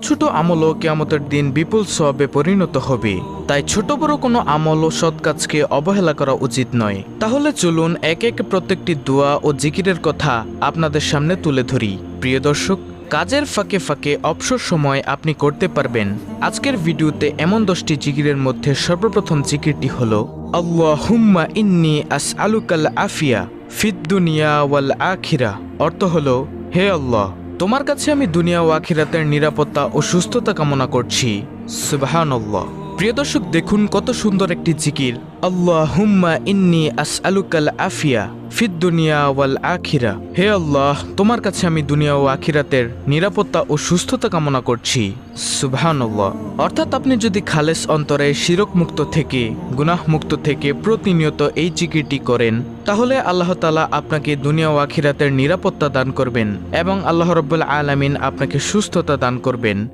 ছোট আমলও কিয়ামতের দিন বিপুল সওয়াবে পরিণত হবে। তাই ছোট বড় কোনো আমল ও সৎ কাজকে অবহেলা করা উচিত নয়। তাহলে চলুন এক এক প্রত্যেকটি দোয়া ও জিকিরের কথা আপনাদের সামনে তুলে ধরি। প্রিয় দর্শক, কাজের ফাঁকে ফাঁকে অবসর সময় আপনি করতে পারবেন আজকের ভিডিওতে এমন 10টি জিকিরের মধ্যে সর্বপ্রথম জিকিরটি হলো আল্লাহুম্মা ইন্নী আসআলুকাল আফিয়া ফিদ দুনিয়া ওয়াল আখিরা। অর্থ হলো, হে আল্লাহ, তোমার কাছে আমি দুনিয়া ও আখিরাতের নিরাপত্তা ও সুস্থতা কামনা করছি। সুবহানাল্লাহ। প্রিয় দর্শক, দেখুন কত সুন্দর একটি জিকির। আল্লাহুম্মা ইন্নী আসআলুকাল আফিয়া ফিদ দুনিয়া ওয়াল আখিরা। হে আল্লাহ, তোমার কাছে আমি দুনিয়া ও আখিরাতের নিরাপত্তা ও সুস্থতা কামনা করছি। সুবহানাল্লাহ। অর্থাৎ আপনি যদি খালেস অন্তরে শিরক মুক্ত থেকে, গুনাহ মুক্ত থেকে প্রতিনিয়ত এই জিকিরটি করেন, তাহলে আল্লাহ তাআলা আপনাকে দুনিয়া ও আখিরাতের নিরাপত্তা দান করবেন এবং আল্লাহ রাব্বুল আলামিন আপনাকে সুস্থতা দান করবেন।